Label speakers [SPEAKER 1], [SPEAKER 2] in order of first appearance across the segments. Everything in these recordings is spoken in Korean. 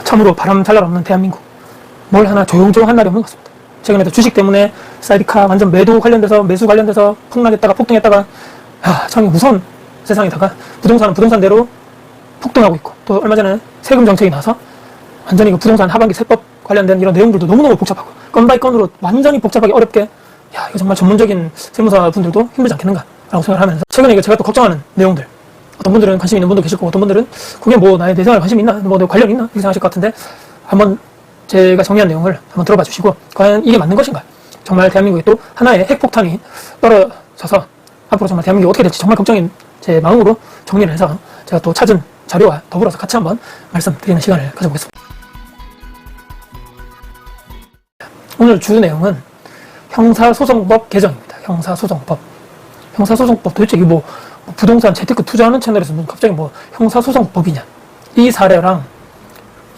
[SPEAKER 1] 참으로 바람 잘 날 없는 대한민국. 뭘 하나 조용조용한 날이 없는 것 같습니다. 최근에도 주식 때문에 사이드카 완전 매도 관련돼서 매수 관련돼서 폭락했다가 폭등했다가 참 무서운 세상에다가 부동산은 부동산대로 폭등하고 있고, 또 얼마 전에 세금 정책이 나와서 완전히 그 부동산 하반기 세법 관련된 이런 내용들도 너무너무 복잡하고 건 바이 건으로 완전히 복잡하게 어렵게, 이거 정말 전문적인 세무사 분들도 힘들지 않겠는가 라고 생각을 하면서, 최근에 이거 제가 또 걱정하는 내용들, 어떤 분들은 관심 있는 분도 계실 거고, 어떤 분들은 그게 뭐 나의 내생활 관심 있나, 뭐 내 관련 있나 이렇게 생각하실 것 같은데, 한번 제가 정리한 내용을 한번 들어봐 주시고, 과연 이게 맞는 것인가, 정말 대한민국에 또 하나의 핵폭탄이 떨어져서 앞으로 정말 대한민국이 어떻게 될지 정말 걱정인 제 마음으로 정리를 해서 제가 또 찾은 자료와 더불어서 같이 한번 말씀드리는 시간을 가져보겠습니다. 오늘 주 내용은 형사소송법 개정입니다. 형사소송법. 형사소송법 도대체 이게 뭐 부동산 재테크 투자하는 채널에서 갑자기 뭐 형사소송법이냐. 이 사례랑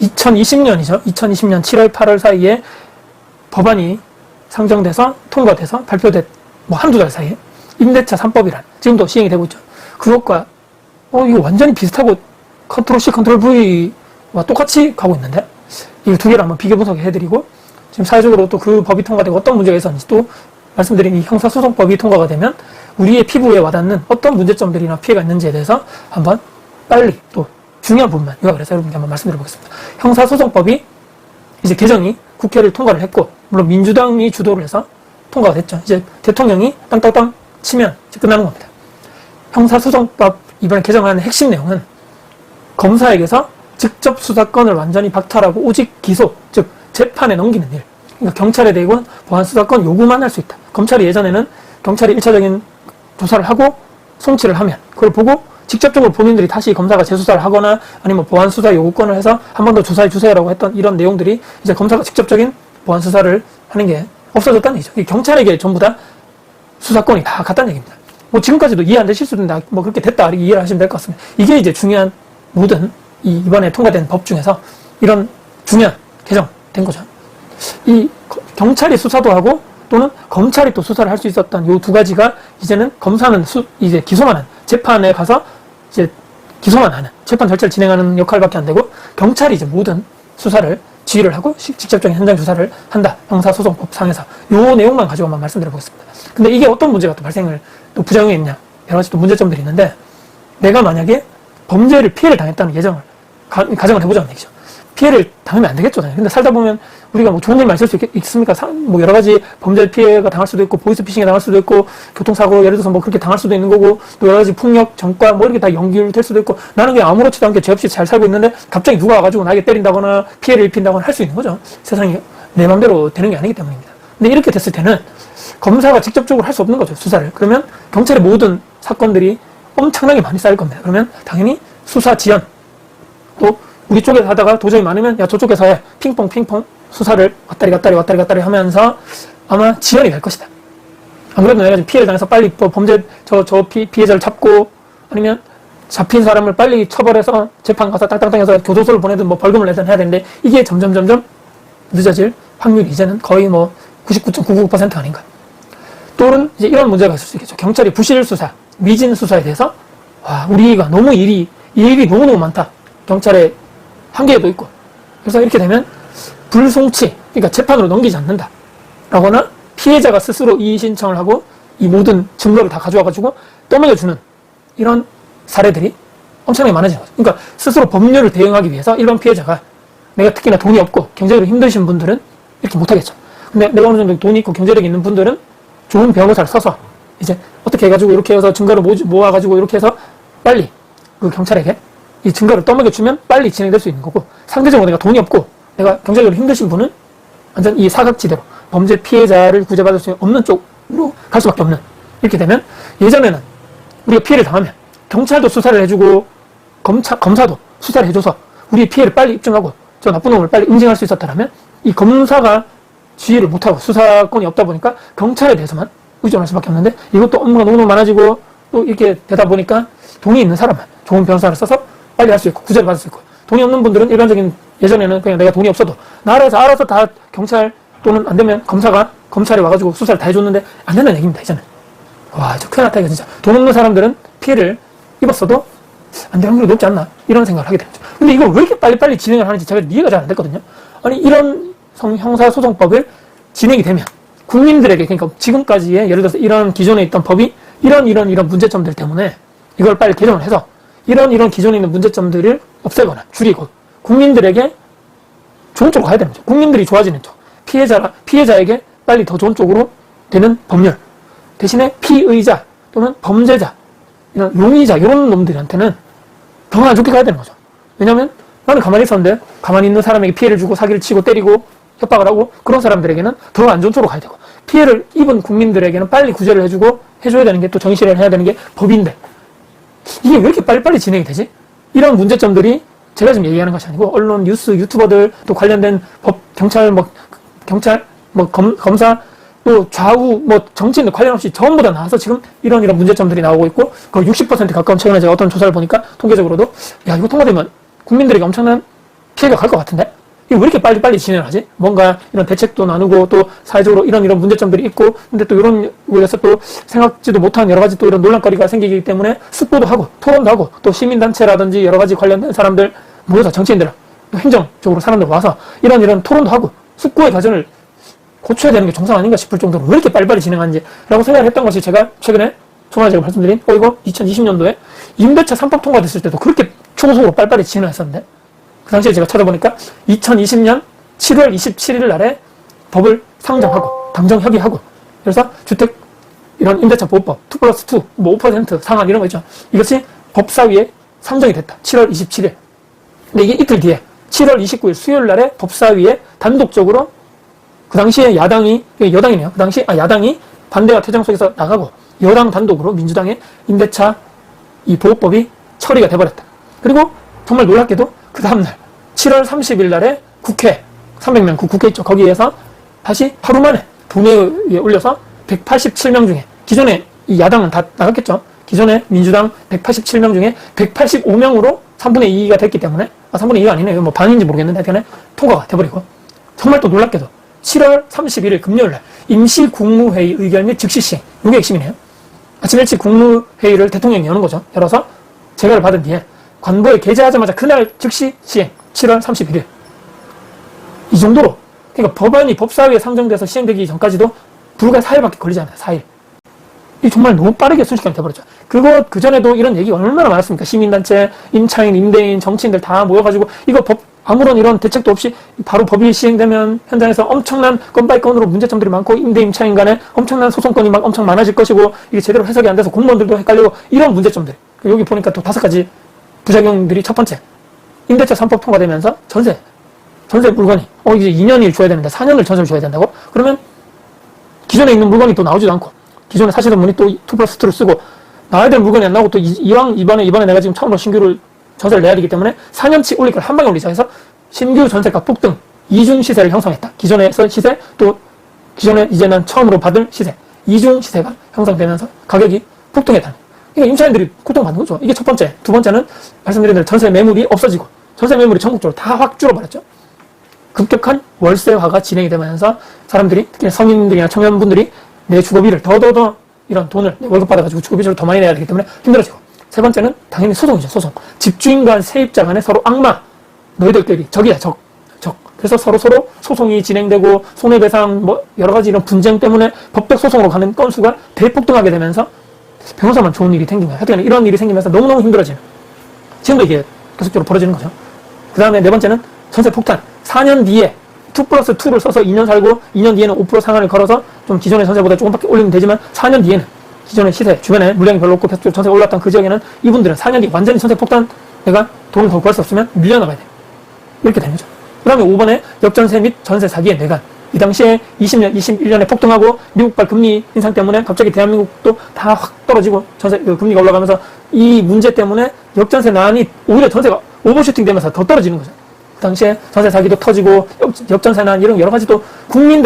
[SPEAKER 1] 2020년이죠. 2020년 7월 8월 사이에 법안이 상정돼서 통과돼서 발표된 뭐 한두 달 사이에 임대차 3법이란 지금도 시행이 되고 있죠. 그것과 이거 완전히 비슷하고 컨트롤 C, 컨트롤 V와 똑같이 가고 있는데, 이 두 개를 한번 비교 분석해드리고, 지금 사회적으로 또 그 법이 통과되고 어떤 문제가 있었는지 또 말씀드린 이 형사소송법이 통과가 되면 우리의 피부에 와닿는 어떤 문제점들이나 피해가 있는지에 대해서 한번 빨리 또 중요한 부분만 요약을 해서 여러분께 한번 말씀드려보겠습니다. 형사소송법이 이제 개정이 국회를 통과를 했고, 물론 민주당이 주도를 해서 통과가 됐죠. 이제 대통령이 땅땅땅 치면 이제 끝나는 겁니다. 형사소송법 이번에 개정하는 핵심 내용은 검사에게서 직접 수사권을 완전히 박탈하고 오직 기소, 즉 재판에 넘기는 일. 그러니까 경찰에 대고 보안 수사권 요구만 할 수 있다. 검찰이 예전에는 경찰이 1차적인 조사를 하고 송치를 하면 그걸 보고 직접적으로 본인들이 다시 검사가 재수사를 하거나 아니면 보안 수사 요구권을 해서 한 번 더 조사해 주세요라고 했던 이런 내용들이 이제 검사가 직접적인 보안 수사를 하는 게 없어졌다는 얘기죠. 경찰에게 전부 다 수사권이 다 갔다는 얘기입니다. 뭐 지금까지도 이해 안 되실 수도 있는데 뭐 그렇게 됐다 이렇게 이해를 하시면 될 것 같습니다. 이게 이제 중요한 모든 이번에 통과된 법 중에서 이런 중요한 개정된 거죠. 이 경찰이 수사도 하고 또는 검찰이 또 수사를 할 수 있었던 요 두 가지가 이제는 검사는 이제 기소만 하는, 재판에 가서 이제 기소만 하는, 재판 절차를 진행하는 역할밖에 안 되고, 경찰이 이제 모든 수사를 지휘를 하고 직접적인 현장 조사를 한다. 형사소송법 상에서 요 내용만 가지고 한번 말씀드려 보겠습니다. 근데 이게 어떤 문제가 또 발생을 또 부작용이 있냐, 여러 가지 또 문제점들이 있는데, 내가 만약에 피해를 당했다는 예정을 가정을 해보자는 얘기죠. 피해를 당하면 안 되겠죠. 근데 살다 보면 우리가 뭐 좋은 일만 있을 수 있습니까? 뭐 여러 가지 범죄 피해가 당할 수도 있고, 보이스피싱에 당할 수도 있고, 교통사고 예를 들어서 뭐 그렇게 당할 수도 있는 거고, 또 여러 가지 폭력, 전과 뭐 이렇게 다 연결될 수도 있고, 나는 그냥 아무렇지도 않게 죄 없이 잘 살고 있는데 갑자기 누가 와가지고 나에게 때린다거나 피해를 입힌다거나 할 수 있는 거죠. 세상이 내 맘대로 되는 게 아니기 때문입니다. 근데 이렇게 됐을 때는 검사가 직접적으로 할 수 없는 거죠, 수사를. 그러면 경찰의 모든 사건들이 엄청나게 많이 쌓일 겁니다. 그러면 당연히 수사 지연, 또 우리 쪽에서 하다가 도저히 많으면 야 저쪽에서 해, 핑퐁 수사를 왔다리 갔다리 하면서 아마 지연이 될 것이다. 아무래도 내가 좀 피해를 당해서 빨리 범죄 피해자를 잡고, 아니면 잡힌 사람을 빨리 처벌해서 재판 가서 땅땅땅 해서 교도소를 보내든 뭐 벌금을 내든 해야 되는데, 이게 점점 늦어질 확률이 이제는 거의 뭐 99.999% 아닌가. 또는 이제 이런 문제가 있을 수 있겠죠. 경찰이 부실 수사, 미진 수사에 대해서 우리가 너무 일이 너무너무 많다. 경찰의 한계도 있고. 그래서 이렇게 되면 불송치, 그러니까 재판으로 넘기지 않는다 라거나, 피해자가 스스로 이의 신청을 하고 이 모든 증거를 다 가져와가지고 떠먹여주는 이런 사례들이 엄청나게 많아지는 거죠. 그러니까 스스로 법률을 대응하기 위해서 일반 피해자가, 내가 특히나 돈이 없고 경제적으로 힘드신 분들은 이렇게 못하겠죠. 근데 내가 어느 정도 돈이 있고 경제력이 있는 분들은 좋은 변호사를 써서 이제 어떻게 해가지고 이렇게 해서 증거를 모아가지고 이렇게 해서 빨리 그 경찰에게 이 증거를 떠먹여주면 빨리 진행될 수 있는 거고, 상대적으로 내가 돈이 없고 내가 경제적으로 힘드신 분은 완전 이 사각지대로 범죄 피해자를 구제받을 수 없는 쪽으로 갈 수밖에 없는, 이렇게 되면 예전에는 우리가 피해를 당하면 경찰도 수사를 해주고 검사도 수사를 해줘서 우리의 피해를 빨리 입증하고 저 나쁜 놈을 빨리 응징할 수 있었다면, 이 검사가 지휘를 못하고 수사권이 없다 보니까 경찰에 대해서만 의존할 수밖에 없는데, 이것도 업무가 너무 많아지고 또 이렇게 되다 보니까 돈이 있는 사람만 좋은 변호사를 써서 빨리 할 수 있고 구제를 받을 수 있고, 돈이 없는 분들은 일반적인, 예전에는 그냥 내가 돈이 없어도 나라에서 알아서 다 경찰 또는 안 되면 검찰에 와가지고 수사를 다 해줬는데 안 된다는 얘기입니다. 이제는 저 큰일 났다 이거 진짜. 돈 없는 사람들은 피해를 입었어도 안 될 확률이 높지 않나 이런 생각을 하게 되죠. 근데 이걸 왜 이렇게 빨리빨리 진행을 하는지 제가 이해가 잘 안 됐거든요. 아니 이런 형사소송법을 진행이 되면 국민들에게, 그러니까 지금까지의 예를 들어서 이런 기존에 있던 법이 이런 문제점들 때문에 이걸 빨리 개정을 해서 이런 기존에 있는 문제점들을 없애거나 줄이고 국민들에게 좋은 쪽으로 가야 되는 거죠. 국민들이 좋아지는 쪽, 피해자에게 빨리 더 좋은 쪽으로 되는 법률 대신에 피의자 또는 범죄자, 이런 용의자 이런 놈들한테는 더 안 좋게 가야 되는 거죠. 왜냐하면 나는 가만히 있었는데 가만히 있는 사람에게 피해를 주고 사기를 치고 때리고 협박을 하고 그런 사람들에게는 더 안 좋은 쪽으로 가야 되고, 피해를 입은 국민들에게는 빨리 구제를 해줘야 되는 게 또 정의실현을 해야 되는 게 법인데 이게 왜 이렇게 빨리빨리 진행이 되지? 이런 문제점들이 제가 지금 얘기하는 것이 아니고 언론, 뉴스, 유튜버들 또 관련된 법, 경찰, 검사 또 좌우 정치인들 관련 없이 전부 다 나와서 지금 이런 문제점들이 나오고 있고, 거의 60% 가까운 최근에 제가 어떤 조사를 보니까 통계적으로도 야 이거 통과되면 국민들에게 엄청난 피해가 갈 것 같은데 이거 왜 이렇게 빨리빨리 진행을 하지? 뭔가 이런 대책도 나누고 또 사회적으로 이런 문제점들이 있고, 근데 또 이런 거에서 또 생각지도 못한 여러 가지 또 이런 논란거리가 생기기 때문에 숙고도 하고 토론도 하고 또 시민단체라든지 여러 가지 관련된 사람들 모여서 정치인들, 행정적으로 사람들 와서 이런 토론도 하고 숙고의 과정을 고쳐야 되는 게 정상 아닌가 싶을 정도로 왜 이렇게 빨리빨리 진행하는지 라고 생각을 했던 것이, 제가 최근에 초반에 제가 말씀드린 이거 2020년도에 임대차 3법 통과됐을 때도 그렇게 초고속으로 빨리빨리 진행했었는데 그 당시에 제가 찾아보니까 2020년 7월 27일 날에 법을 상정하고 당정협의하고, 그래서 주택 이런 임대차 보호법 2+2 5% 상한 이런 거 있죠. 이것이 법사위에 상정이 됐다. 7월 27일. 근데 이게 이틀 뒤에 7월 29일 수요일 날에 법사위에 단독적으로 그 당시에 여당이네요. 그 당시 야당이 반대와 퇴장 속에서 나가고 여당 단독으로 민주당의 임대차 이 보호법이 처리가 돼버렸다. 그리고 정말 놀랍게도 그 다음날 7월 30일 날에 국회 300명 국회 있죠. 거기에서 다시 하루 만에 본회의에 올려서 187명 중에, 기존에 이 야당은 다 나갔겠죠. 기존에 민주당 187명 중에 185명으로 3분의 2가 됐기 때문에 3분의 2가 아니네요. 뭐 반인지 모르겠는데 하여튼 통과가 돼버리고, 정말 또 놀랍게도 7월 31일 금요일날 임시국무회의 의결 및 즉시 시행, 이게 핵심이네요. 아침 일찍 국무회의를 대통령이 여는 거죠. 열어서 재가를 받은 뒤에 관보에 게재하자마자 그날 즉시 시행, 7월 31일. 이 정도로, 그러니까 법안이 법사위에 상정돼서 시행되기 전까지도 불과 4일밖에 걸리지 않아요. 4일. 이 정말 너무 빠르게 순식간에 돼버렸죠. 그 전에도 이런 얘기가 얼마나 많았습니까? 시민단체, 임차인, 임대인, 정치인들 다 모여가지고 이거 아무런 이런 대책도 없이 바로 법이 시행되면 현장에서 엄청난 건바이 건으로 문제점들이 많고 임대 임차인 간에 엄청난 소송건이 막 엄청 많아질 것이고 이게 제대로 해석이 안 돼서 공무원들도 헷갈리고 이런 문제점들. 여기 보니까 또 5가지 부작용들이, 첫 번째, 임대차 3법 통과되면서 전세 물건이 이제 2년을 줘야 되는데 4년을 전세를 줘야 된다고? 그러면 기존에 있는 물건이 또 나오지도 않고 기존에 사시던 분이 또 2+2를 쓰고 나와야 될 물건이 안 나오고 또 이번에 내가 지금 처음으로 신규를 전세를 내야 되기 때문에 4년치 올릴 걸 한 방에 올리자 해서 신규 전세가 폭등, 이중 시세를 형성했다. 기존에서 시세, 또 기존에 이제는 처음으로 받을 시세, 이중 시세가 형성되면서 가격이 폭등했다. 그러니까 임차인들이 고통받는 거죠. 이게 첫 번째. 두 번째는 말씀드린 대로 전세 매물이 없어지고 전세 매물이 전국적으로 다 확 줄어버렸죠. 급격한 월세화가 진행이 되면서 사람들이, 특히 성인들이나 청년분들이 내 주거비를 더 이런 돈을 월급 받아가지고 주거비를 더 많이 내야 되기 때문에 힘들어지고, 세 번째는 당연히 소송이죠. 소송. 집주인과 세입자 간에 서로 악마, 너희들끼리 적이야, 적. 그래서 서로 소송이 진행되고 손해배상 여러 가지 이런 분쟁 때문에 법적 소송으로 가는 건수가 대폭등하게 되면서 변호사만 좋은 일이 생긴 거예요. 하여튼 이런 일이 생기면서 너무너무 힘들어지는, 지금도 이게 계속적으로 벌어지는 거죠. 그 다음에 네 번째는 전세 폭탄. 4년 뒤에 2+2를 써서 2년 살고 2년 뒤에는 5% 상한을 걸어서 좀 기존의 전세보다 조금밖에 올리면 되지만 4년 뒤에는 기존의 시세, 주변에 물량이 별로 없고 계속 전세가 올랐던 그 지역에는 이분들은 4년 뒤에 완전히 전세 폭탄, 내가 돈을 더 구할 수 없으면 밀려나가야 돼요. 이렇게 되는 거죠. 그 다음에 5번에 역전세 및 전세 사기의 뇌관. 이 당시에 20년, 21년에 폭등하고 미국발 금리 인상 때문에 갑자기 대한민국도 다 확 떨어지고 전세 금리가 올라가면서 이 문제 때문에 역전세 난이 오히려 전세가 오버슈팅 되면서 더 떨어지는 거죠. 그 당시에 전세 사기도 터지고 역전세 난 이런 여러 가지 또 국민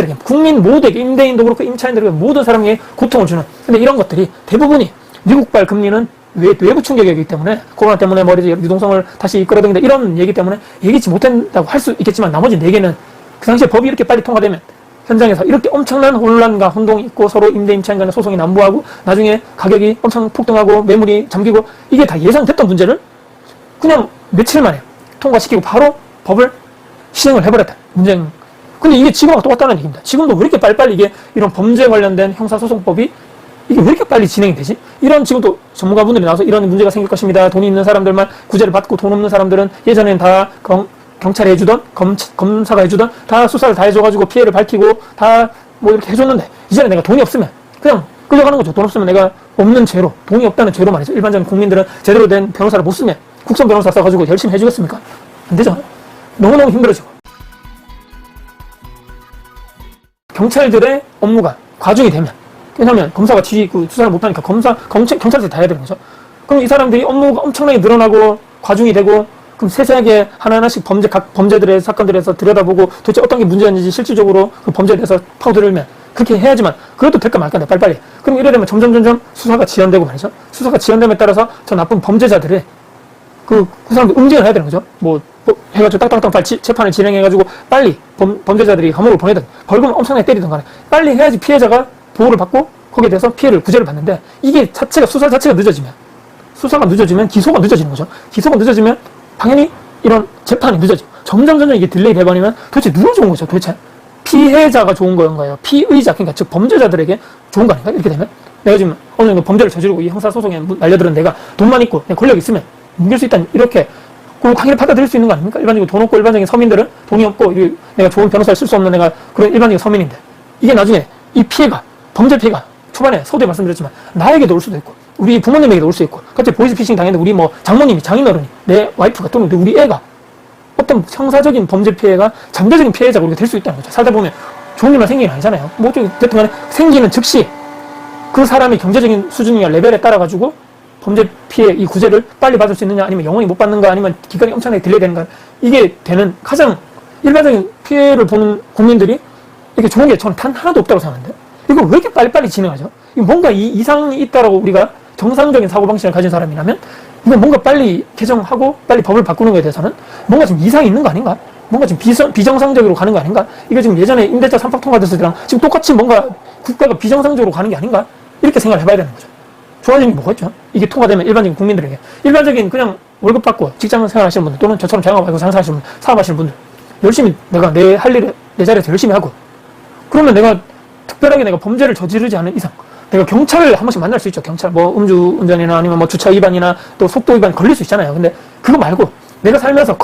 [SPEAKER 1] 모두에게, 임대인도 그렇고 임차인들에게 모든 사람에게 고통을 주는, 근데 이런 것들이 대부분이 미국발 금리는 외부 충격이기 때문에, 코로나 때문에 유동성을 다시 끌어당긴다 이런 얘기 때문에 얘기치 못한다고 할 수 있겠지만, 나머지 4개는 그 당시에 법이 이렇게 빨리 통과되면 현장에서 이렇게 엄청난 혼란과 혼동이 있고 서로 임대 임차인 간의 소송이 난무하고 나중에 가격이 엄청 폭등하고 매물이 잠기고, 이게 다 예상됐던 문제를 그냥 며칠 만에 통과시키고 바로 법을 시행을 해버렸다. 문제는. 근데 이게 지금하고 똑같다는 얘기입니다. 지금도 왜 이렇게 빨리빨리 이게 이런 범죄 관련된 형사소송법이 이게 왜 이렇게 빨리 진행이 되지? 이런 지금도 전문가분들이 나와서 이런 문제가 생길 것입니다. 돈이 있는 사람들만 구제를 받고 돈 없는 사람들은 예전엔 다 경찰이 해주던 검사가 해주던 다 수사를 다 해줘가지고 피해를 밝히고 다 뭐 이렇게 해줬는데 이제는 내가 돈이 없으면 그냥 끌려가는 거죠. 돈 없으면 내가 없는 죄로, 돈이 없다는 죄로 말이죠. 일반적인 국민들은 제대로 된 변호사를 못 쓰면 국선 변호사 써가지고 열심히 해주겠습니까? 안 되죠. 너무너무 힘들어지고. 경찰들의 업무가 과중이 되면, 왜냐하면 검사가 수사를 못하니까 경찰들이 다 해야 되는 거죠. 그럼 이 사람들이 업무가 엄청나게 늘어나고 과중이 되고, 그럼 세세하게 하나하나씩 각 범죄들의 사건들에서 들여다보고 도대체 어떤 게 문제였는지 실질적으로 그 범죄에 대해서 파고들면 그렇게 해야지만 그것도 될까 말까 빨리빨리. 그럼 이러려면 점점 수사가 지연되고 말이죠. 수사가 지연됨에 따라서 저 나쁜 범죄자들의 그 사람들 응징을 해야 되는 거죠. 뭐 해가지고 땅땅땅 재판을 진행해가지고 빨리 범죄자들이 감옥을 보내든 벌금을 엄청나게 때리든 간에 빨리 해야지 피해자가 보호를 받고 거기에 대해서 구제를 받는데 이게 수사 자체가 늦어지면 기소가 늦어지는 거죠. 기소가 늦어지면 당연히 이런 재판이 늦어지고 점점 이게 딜레이 돼버리면 도대체 누가 좋은 거죠? 도대체 피해자가 좋은 건가요? 피의자, 그러니까 즉 범죄자들에게 좋은 거 아닌가? 이렇게 되면 내가 지금 어느 정도 범죄를 저지르고 이 형사소송에 날려들은 내가 돈만 있고 권력 있으면 뭉갤 수 있다는 이렇게 그럼 당연히 받아들일 수 있는 거 아닙니까? 일반적으로 돈 없고 일반적인 서민들은 돈이 없고 내가 좋은 변호사를 쓸 수 없는 내가 그런 일반적인 서민인데 이게 나중에 이 범죄 피해가 초반에 서두에 말씀드렸지만 나에게도 올 수도 있고 우리 부모님에게도 올 수 있고 갑자기 보이스피싱 당했는데 우리 뭐 장모님이 장인어른이 내 와이프가 또는 우리 애가 어떤 형사적인 범죄 피해가 잠재적인 피해자가 우리가 될 수 있다는 거죠. 살다 보면 좋은 일만 생기는 게 아니잖아요. 뭐 어쨌든 간에 생기는 즉시 그 사람의 경제적인 수준이나 레벨에 따라 가지고 범죄 피해 이 구제를 빨리 받을 수 있느냐 아니면 영원히 못 받는가 아니면 기간이 엄청나게 딜레이 되는가 이게 되는 가장 일반적인 피해를 보는 국민들이 이게 좋은 게 저는 단 하나도 없다고 생각하는데 이거 왜 이렇게 빨리빨리 진행하죠? 이거 뭔가 이상이 있다라고 우리가 정상적인 사고방식을 가진 사람이라면 이거 뭔가 빨리 개정하고 빨리 법을 바꾸는 것에 대해서는 뭔가 좀 이상이 있는 거 아닌가? 뭔가 좀 비정상적으로 가는 거 아닌가? 이게 지금 예전에 임대차 3법 통과됐을 때랑 지금 똑같이 뭔가 국가가 비정상적으로 가는 게 아닌가? 이렇게 생각을 해봐야 되는 거죠. 좋아지는 게 뭐가 있죠? 이게 통과되면 일반적인 국민들에게. 일반적인 그냥 월급 받고 직장 생활하시는 분들 또는 저처럼 자영업하고 장사하시는 분들, 사업하시는 분들 열심히 내가 내 할 일을 내 자리에서 열심히 하고 그러면 내가 특별하게 내가 범죄를 저지르지 않은 이상 내가 경찰을 한 번씩 만날 수 있죠. 경찰 뭐 음주운전이나 아니면 뭐 주차 위반이나 또 속도 위반 걸릴 수 있잖아요. 근데 그거 말고 내가 살면서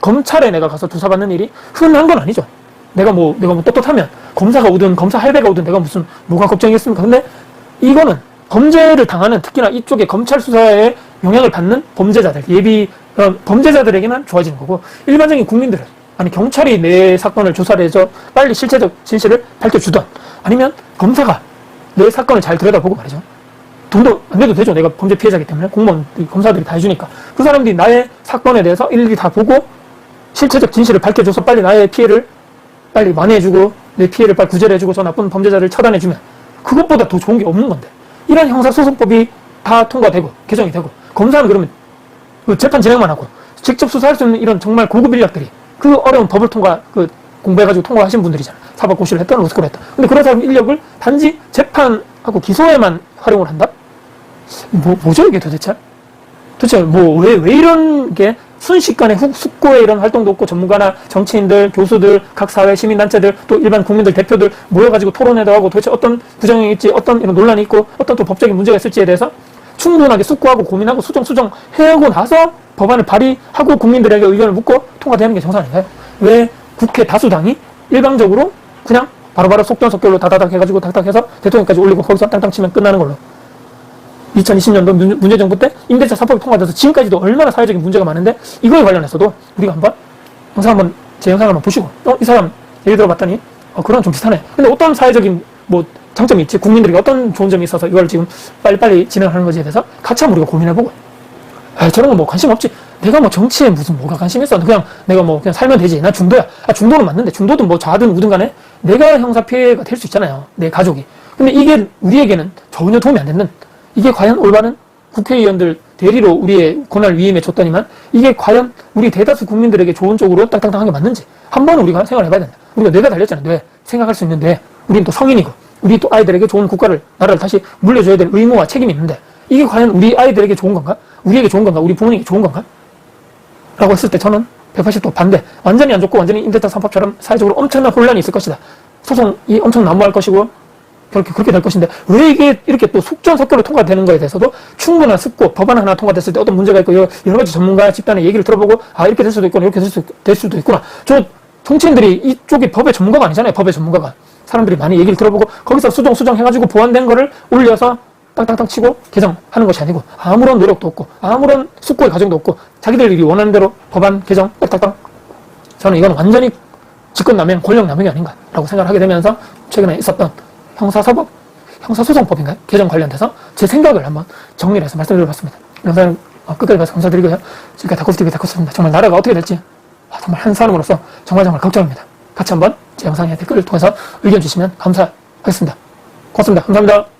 [SPEAKER 1] 검찰에 내가 가서 조사받는 일이 흔한 건 아니죠. 내가 뭐 떳떳하면 검사가 오든 검사 할배가 오든 내가 뭐가 걱정이겠습니까? 근데 이거는 범죄를 당하는 특히나 이쪽에 검찰 수사에 영향을 받는 범죄자들 범죄자들에게만 좋아지는 거고 일반적인 국민들은 아니 경찰이 내 사건을 조사를 해서 빨리 실체적 진실을 밝혀주던 아니면 검사가 내 사건을 잘 들여다보고 말이죠. 돈도 안 내도 되죠. 내가 범죄 피해자이기 때문에 검사들이 다 해주니까 그 사람들이 나의 사건에 대해서 일일이 다 보고 실체적 진실을 밝혀줘서 빨리 나의 피해를 빨리 만회해주고 내 피해를 빨리 구제를 해주고 저 나쁜 범죄자를 처단해주면 그것보다 더 좋은 게 없는 건데 이런 형사소송법이 다 통과되고 개정이 되고 검사는 그러면 그 재판 진행만 하고 직접 수사할 수 있는 이런 정말 고급 인력들이 그 어려운 법을 공부해가지고 통과하신 분들이잖아. 사법고시를 했던 로스쿨을 했다. 근데 그런 사람 인력을 단지 재판하고 기소에만 활용을 한다? 뭐죠 이게 도대체? 도대체 왜 이런 게 순식간에 숙고에 이런 활동도 없고 전문가나 정치인들, 교수들, 각 사회 시민단체들 또 일반 국민들 대표들 모여가지고 토론회도 하고 도대체 어떤 부정이 있지 어떤 이런 논란이 있고 어떤 또 법적인 문제가 있을지에 대해서 충분하게 숙고하고 고민하고 수정하고 나서 법안을 발의하고 국민들에게 의견을 묻고 통과되는 게 정상 아닌가요? 왜 국회 다수당이 일방적으로 그냥 바로바로 속전속결로 다다닥 해가지고 닥닥 해서 대통령까지 올리고 거기서 땅땅 치면 끝나는 걸로 2020년도 문재정부 때 임대차 3법이 통과돼서 지금까지도 얼마나 사회적인 문제가 많은데 이거에 관련해서도 우리가 제 영상을 한번 보시고 이 사람 예를 들어봤더니 그런 좀 비슷하네. 근데 어떤 사회적인 장점이 있지 국민들에게 어떤 좋은 점이 있어서 이걸 지금 빨리빨리 진행하는 것에 대해서 같이 한번 우리가 고민해보고 저런 거 관심 없지. 내가 정치에 뭐가 관심 있어. 그냥 내가 그냥 살면 되지. 난 중도야. 중도는 맞는데 중도든 좌든 우든 간에 내가 형사 피해가 될 수 있잖아요. 내 가족이. 근데 이게 우리에게는 전혀 도움이 안 되는 이게 과연 올바른 국회의원들 대리로 우리의 권한을 위임해 줬더니만 이게 과연 우리 대다수 국민들에게 좋은 쪽으로 땅땅땅한 게 맞는지 한번 우리가 생각을 해봐야 된다. 우리가 뇌가 달렸잖아요. 뇌. 생각할 수 있는 뇌. 우리는 또 성인이고 우리 또 아이들에게 좋은 나라를 다시 물려줘야 될 의무와 책임이 있는데 이게 과연 우리 아이들에게 좋은 건가? 우리에게 좋은 건가? 우리 부모님에게 좋은 건가? 라고 했을 때 저는 180도 반대. 완전히 안 좋고 완전히 임대차 3법처럼 사회적으로 엄청난 혼란이 있을 것이다. 소송이 엄청 난무할 것이고 그렇게 될 것인데 왜 이게 이렇게 또 속전속결로 통과되는 거에 대해서도 충분한 습고 법안 하나 통과됐을 때 어떤 문제가 있고 여러 가지 전문가 집단의 얘기를 들어보고 이렇게 될 수도 있구나 이렇게 될 수도 있구나. 저 정치인들이 이쪽이 법의 전문가가 아니잖아요. 법의 전문가가. 사람들이 많이 얘기를 들어보고 거기서 수정해가지고 보완된 거를 올려서 땅땅땅 치고 개정하는 것이 아니고 아무런 노력도 없고 아무런 숙고의 과정도 없고 자기들이 원하는 대로 법안 개정 딱딱땅. 저는 이건 완전히 직권남용, 권력남용이 아닌가라고 생각을 하게 되면서 최근에 있었던 형사소송법인가요? 개정 관련돼서 제 생각을 한번 정리를 해서 말씀드려봤습니다. 영상 끝까지 봐서 감사드리고요. 지금까지 다코스TV 다코스입니다. 정말 나라가 어떻게 될지 정말 한 사람으로서 정말 걱정입니다. 같이 한번 제 영상에 댓글을 통해서 의견 주시면 감사하겠습니다. 고맙습니다. 감사합니다.